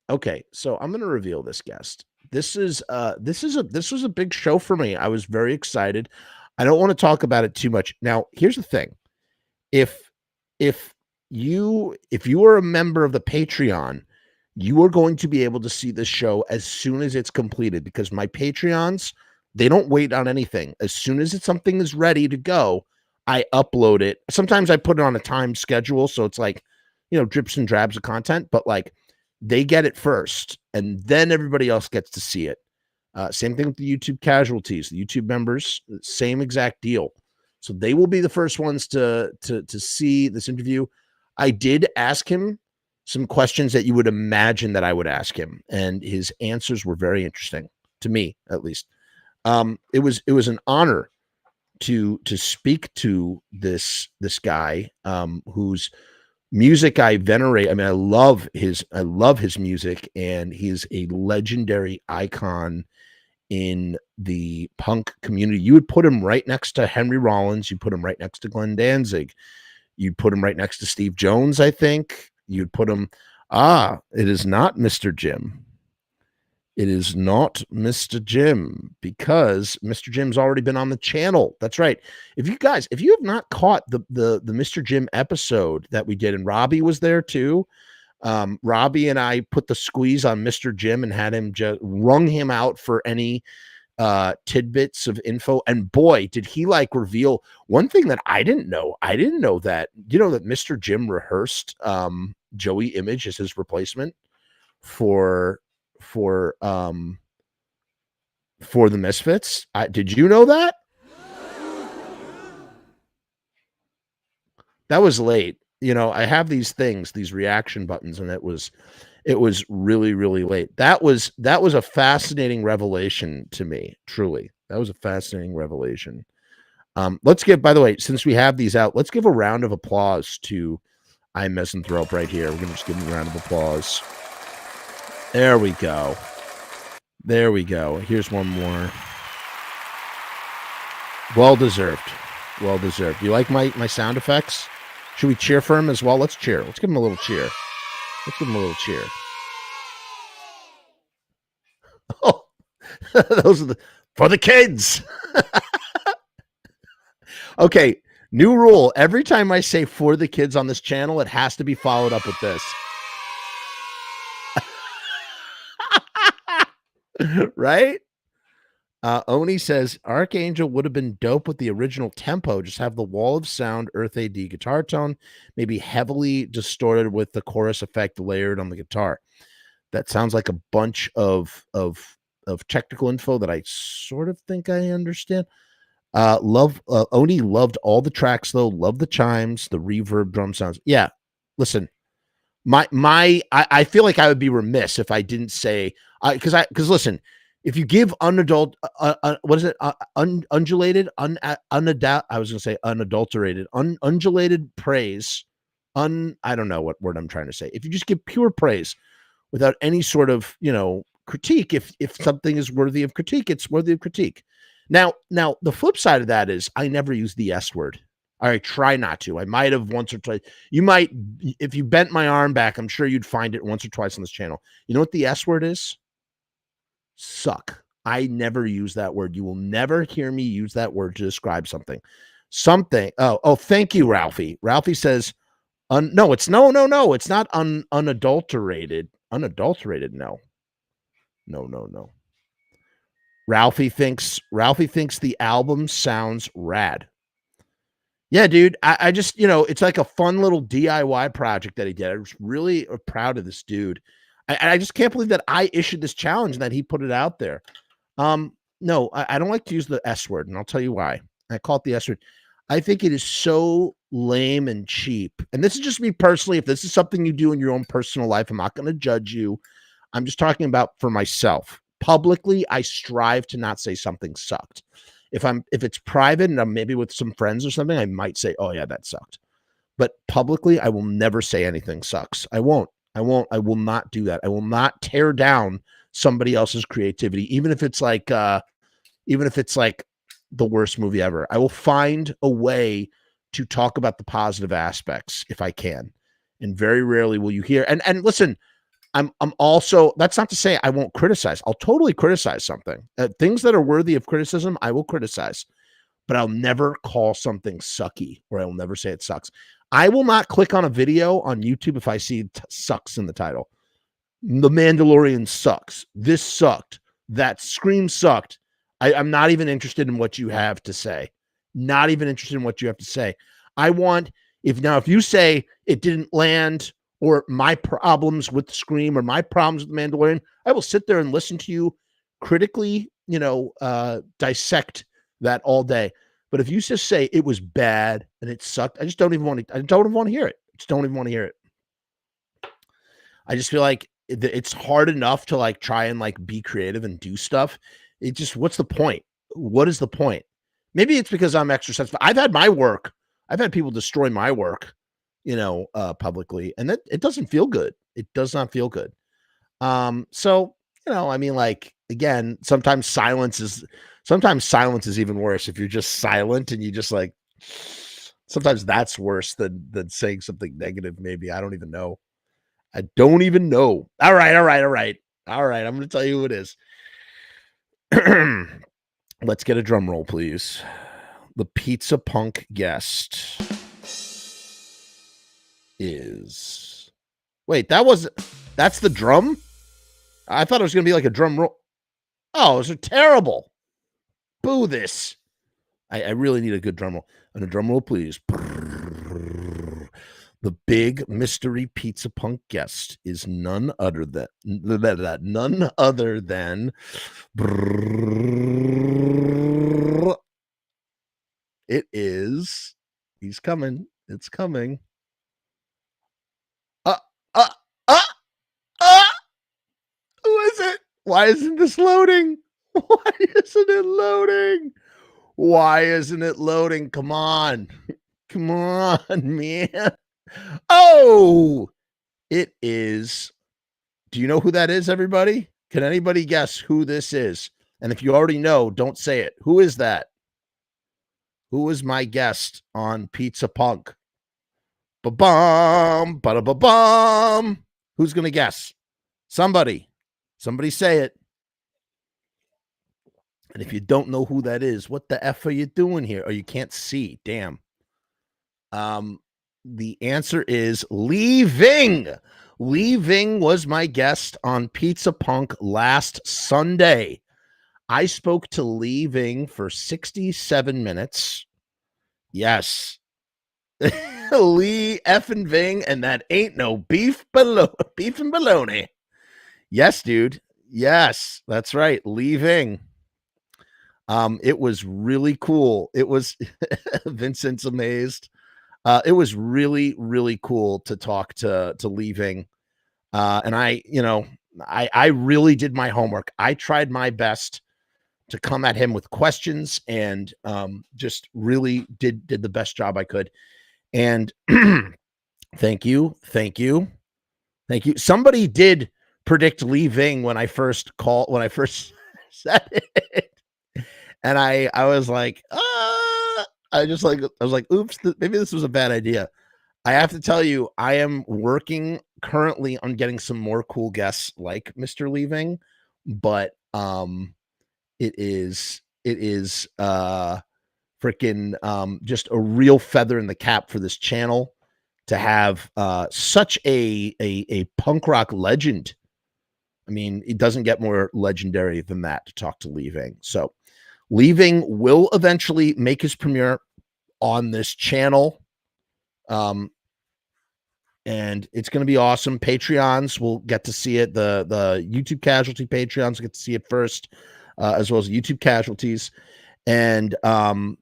Okay, so I'm going to reveal this guest. This was a big show for me. I was very excited. I don't want to talk about it too much. Now, here's the thing. If you are a member of the Patreon, you are going to be able to see this show as soon as it's completed, because my Patreons, they don't wait on anything. As soon as something is ready to go, I upload it. Sometimes I put it on a time schedule, so it's like, drips and drabs of content, but like they get it first, and then everybody else gets to see it. Same thing with the YouTube casualties, the YouTube members, same exact deal. So they will be the first ones to see this interview. I did ask him some questions that you would imagine that I would ask him, and his answers were very interesting to me, at least. It was an honor to speak to this guy whose music I venerate. I mean, I love his music, and he's a legendary icon in the punk community. You would put him right next to Henry Rollins. You put him right next to Glenn Danzig. You'd put him right next to Steve Jones, I think. You'd put him, it is not Mr. Jim. It is not Mr. Jim, because Mr. Jim's already been on the channel. That's right. If you have not caught the Mr. Jim episode that we did, and Robbie was there too. Robbie and I put the squeeze on Mr. Jim and had him just wrung him out for any tidbits of info. And boy, did he reveal one thing that I didn't know. I didn't know that, that Mr. Jim rehearsed Joey Image as his replacement for the Misfits. Did you know that? That was late. I have these reaction buttons, and it was really, really late. That was a fascinating revelation to me. Truly. That was a fascinating revelation. Let's give, by the way, since we have these out, let's give a round of applause to Misanthrope right here. We're going to just give him a round of applause. There we go. There we go. Here's one more. Well deserved. Well deserved. You like my sound effects? Should we cheer for him as well? Let's cheer. Let's give him a little cheer. Let's give him a little cheer. Oh, those are for the kids. Okay, new rule. Every time I say for the kids on this channel, it has to be followed up with this. Right? Oni says Archangel would have been dope with the original tempo. Just have the wall of sound Earth A.D. guitar tone, maybe heavily distorted with the chorus effect layered on the guitar. That sounds like a bunch of technical info that I sort of think I understand. Oni loved all the tracks though. Loved the chimes, the reverb drum sounds. Yeah, listen. I feel like I would be remiss if I didn't say, because listen, if you give unadulterated, praise, I don't know what word I'm trying to say. If you just give pure praise without any sort of, critique, if something is worthy of critique, it's worthy of critique. Now the flip side of that is I never use the S word. I try not to. I might have once or twice. You might, if you bent my arm back, I'm sure you'd find it once or twice on this channel. You know what the S word is? Suck. I never use that word. You will never hear me use that word to describe something. Oh, thank you, Ralphie. Ralphie says, no, it's no. It's not unadulterated. Unadulterated, no. No. Ralphie thinks the album sounds rad. Yeah, dude, I just, it's like a fun little DIY project that he did. I was really proud of this dude. I just can't believe that I issued this challenge and that he put it out there. No, I don't like to use the S word, and I'll tell you why. I call it the S word. I think it is so lame and cheap. And this is just me personally. If this is something you do in your own personal life, I'm not going to judge you. I'm just talking about for myself. Publicly, I strive to not say something sucked. If it's private and I'm maybe with some friends or something, I might say, oh yeah, that sucked. But publicly, I will never say anything sucks. I will not do that. I will not tear down somebody else's creativity, even if it's like the worst movie ever. I will find a way to talk about the positive aspects if I can. And very rarely will you hear, and listen, I'm also, that's not to say I won't criticize. I'll totally criticize something. Things that are worthy of criticism, I will criticize, but I'll never call something sucky, or I will never say it sucks. I will not click on a video on YouTube if I see sucks in the title. The Mandalorian sucks. This sucked. That Scream sucked. I'm not even interested in what you have to say. Not even interested in what you have to say. I want, if you say it didn't land, or my problems with Scream, or my problems with The Mandalorian, I will sit there and listen to you critically, dissect that all day. But if you just say it was bad and it sucked, I just don't even want to. I don't even want to hear it. Just don't even want to hear it. I just feel like it's hard enough to like try and like be creative and do stuff. It just, what's the point? What is the point? Maybe it's because I'm extra sensitive. I've had my work. I've had people destroy my work, publicly, and that it doesn't feel good. It does not feel good. So, I mean, like, again, sometimes silence is even worse. If you're just silent and you just like, sometimes that's worse than saying something negative. Maybe, I don't even know. I don't even know. All right. I'm going to tell you who it is. Let's get a drum roll, please. The pizza punk guest is... Wait, that's the drum? I thought it was going to be like a drum roll. Oh, those are terrible. Boo this. I really need a good drum roll. And a drum roll, please. The big mystery pizza punk guest is none other than it is. He's coming. It's coming. Who is it? Why isn't this loading? Why isn't it loading? Why isn't it loading? Come on. Come on, man. Oh, it is. Do you know who that is, everybody? Can anybody guess who this is? And if you already know, don't say it. Who is that? Who is my guest on Pizza Punk? Ba-bum, ba-da-ba-bum. Who's going to guess? Somebody say it. And if you don't know who that is, what the F are you doing here? Oh, you can't see. Damn. The answer is Lee Ving. Lee Ving was my guest on Pizza Punk last Sunday. I spoke to Lee Ving for 67 minutes. Yes. Lee effing Ving, and that ain't no beef and bologna. Yes, dude. Yes, that's right. Lee Ving. It was really cool. It was Vincent's amazed. It was really, really cool to talk to Lee Ving. And I really did my homework. I tried my best to come at him with questions and just really did the best job I could. And thank you. Somebody did predict Lee Ving when I first said it. And I was like, I was like, oops, maybe this was a bad idea. I have to tell you, I am working currently on getting some more cool guests like Mr. Lee Ving, but it is freaking just a real feather in the cap for this channel to have such a punk rock legend. I mean, it doesn't get more legendary than that to talk to Lee Ving. So Lee Ving will eventually make his premiere on this channel. And it's going to be awesome. Patreons will get to see it. The YouTube Casualty Patreons get to see it first, as well as YouTube Casualties. And then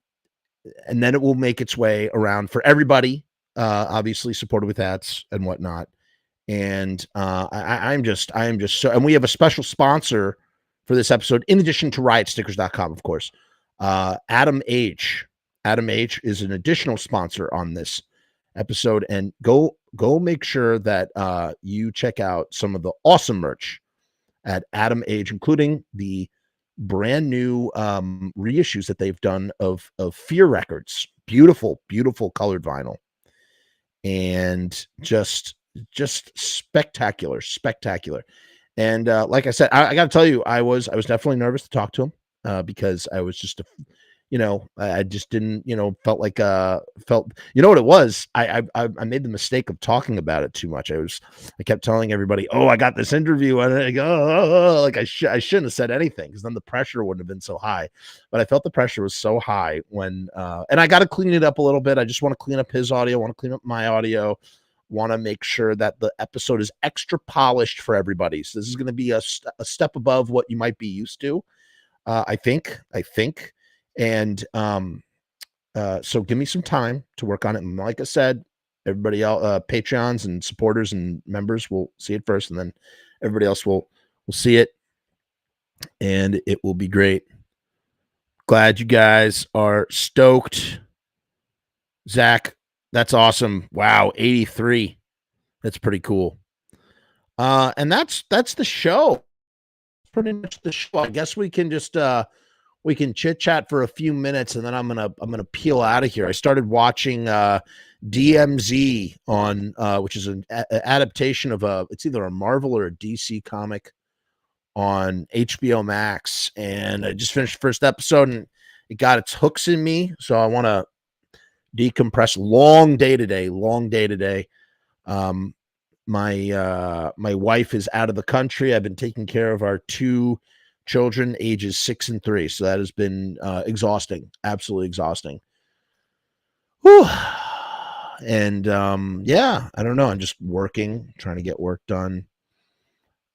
it will make its way around for everybody, obviously supported with ads and whatnot. And I am just so, and we have a special sponsor for this episode, in addition to riotstickers.com, of course. Adam H is an additional sponsor on this episode, and go make sure that you check out some of the awesome merch at Adam H, including the brand new reissues that they've done of Fear Records. Beautiful colored vinyl, and just spectacular. And like I said, I got to tell you, I was definitely nervous to talk to him because I was just, I just didn't, felt like, what it was. I made the mistake of talking about it too much. I kept telling everybody, oh, I got this interview, and I go, like I shouldn't have said anything, because then the pressure wouldn't have been so high. But I felt the pressure was so high when, and I got to clean it up a little bit. I just want to clean up his audio, want to clean up my audio. Want to make sure that the episode is extra polished for everybody. So this is going to be a step above what you might be used to. I think. And So give me some time to work on it. And like I said, everybody else, Patreons and supporters and members will see it first, and then everybody else will see it, and it will be great. Glad you guys are stoked. Zach, that's awesome. Wow, 83. That's pretty cool. And that's the show. Pretty much the show. I guess we can just we can chit chat for a few minutes, and then I'm gonna peel out of here. I started watching DMZ on which is an adaptation of it's either a Marvel or a DC comic on HBO Max, and I just finished the first episode, and it got its hooks in me. So I want to decompress. Long day today. My wife is out of the country. I've been taking care of our 2 children, ages 6 and 3. So that has been exhausting, absolutely exhausting. Whew. And yeah, I don't know. I'm just working, trying to get work done.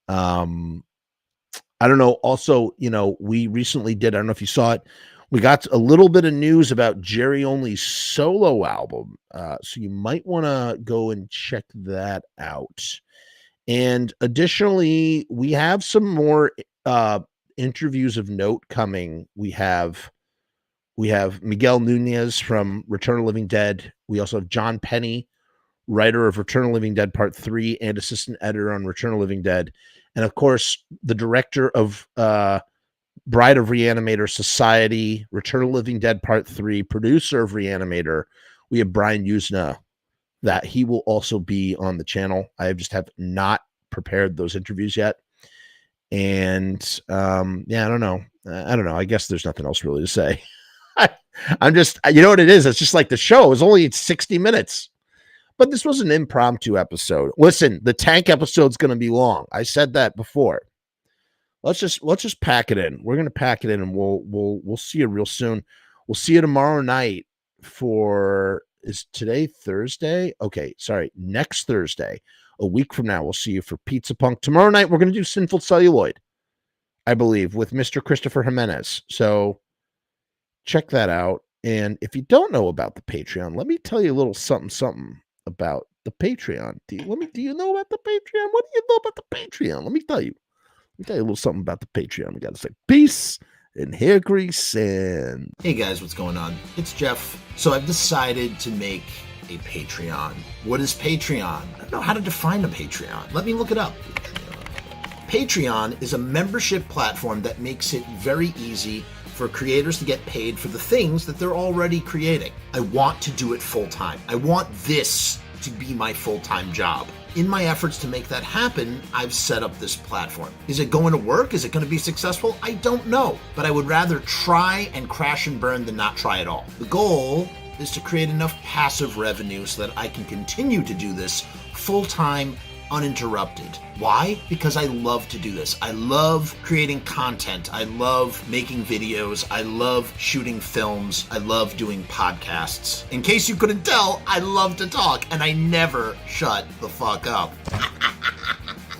I don't know. Also, we recently did, I don't know if you saw it, we got a little bit of news about Jerry Only's solo album. So you might want to go and check that out. And additionally, we have some more interviews of note coming. We have Miguel Nunez from Return of the Living Dead. We also have John Penny, writer of Return of the Living Dead Part 3 and assistant editor on Return of the Living Dead. And of course, the director of Bride of Reanimator Society, Return of the Living Dead Part 3, producer of Reanimator. We have Brian Usna, that he will also be on the channel. I just have not prepared those interviews yet. And yeah, I don't know. I guess there's nothing else really to say. I'm just, you know what it is? It's just like the show is only 60 minutes. But this was an impromptu episode. Listen, the tank episode's going to be long. I said that before. Let's just pack it in. We're going to pack it in, and we'll see you real soon. We'll see you tomorrow night for, is today Thursday? Okay, sorry, next Thursday. A week from now, we'll see you for Pizza Punk. Tomorrow night, we're going to do Sinful Celluloid, I believe, with Mr. Christopher Jimenez. So check that out. And if you don't know about the Patreon, let me tell you a little something about the Patreon. Do you know about the Patreon? What do you know about the Patreon? Let me tell you a little something about the Patreon. We got to say peace and hair grease and... Hey guys, what's going on? It's Jeff. So I've decided to make a Patreon. What is Patreon? I don't know how to define a Patreon. Let me look it up. Patreon is a membership platform that makes it very easy for creators to get paid for the things that they're already creating. I want to do it full time. I want this to be my full-time job. In my efforts to make that happen, I've set up this platform. Is it going to work? Is it going to be successful? I don't know, but I would rather try and crash and burn than not try at all. The goal is to create enough passive revenue so that I can continue to do this full-time, uninterrupted. Why? Because I love to do this. I love creating content. I love making videos. I love shooting films. I love doing podcasts. In case you couldn't tell, I love to talk, and I never shut the fuck up.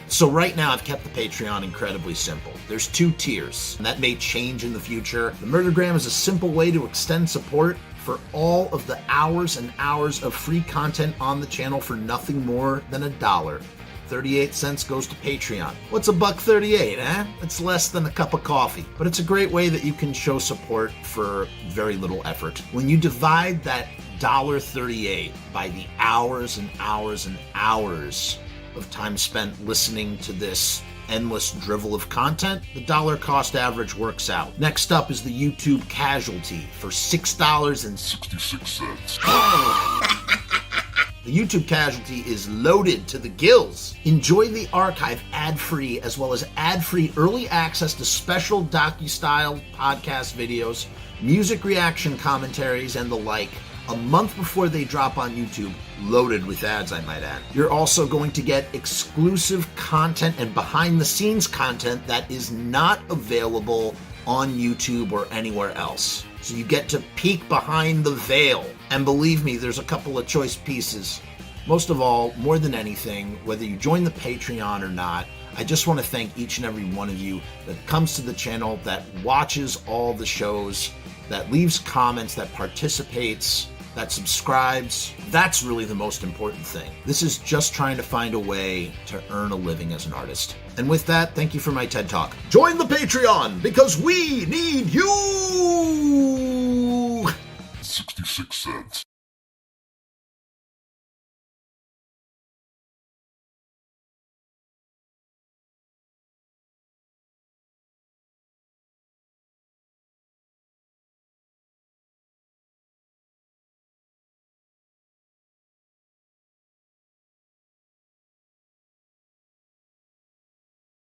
So right now, I've kept the Patreon incredibly simple. There's 2 tiers, and that may change in the future. The Murdergram is a simple way to extend support for all of the hours and hours of free content on the channel for nothing more than $1. 38 cents goes to Patreon. What's $1.38, eh? It's less than a cup of coffee, but it's a great way that you can show support for very little effort. When you divide that $1.38 by the hours and hours and hours of time spent listening to this endless drivel of content, the dollar cost average works out. Next up is the YouTube Casualty for $6.66. The YouTube Casualty is loaded to the gills. Enjoy the archive ad-free, as well as ad-free early access to special docu-style podcast videos, music reaction commentaries, and the like, a month before they drop on YouTube, loaded with ads, I might add. You're also going to get exclusive content and behind-the-scenes content that is not available on YouTube or anywhere else. So you get to peek behind the veil. And believe me, there's a couple of choice pieces. Most of all, more than anything, whether you join the Patreon or not, I just want to thank each and every one of you that comes to the channel, that watches all the shows, that leaves comments, that participates, that subscribes. That's really the most important thing. This is just trying to find a way to earn a living as an artist. And with that, thank you for my TED Talk. Join the Patreon because we need you! 66 cents.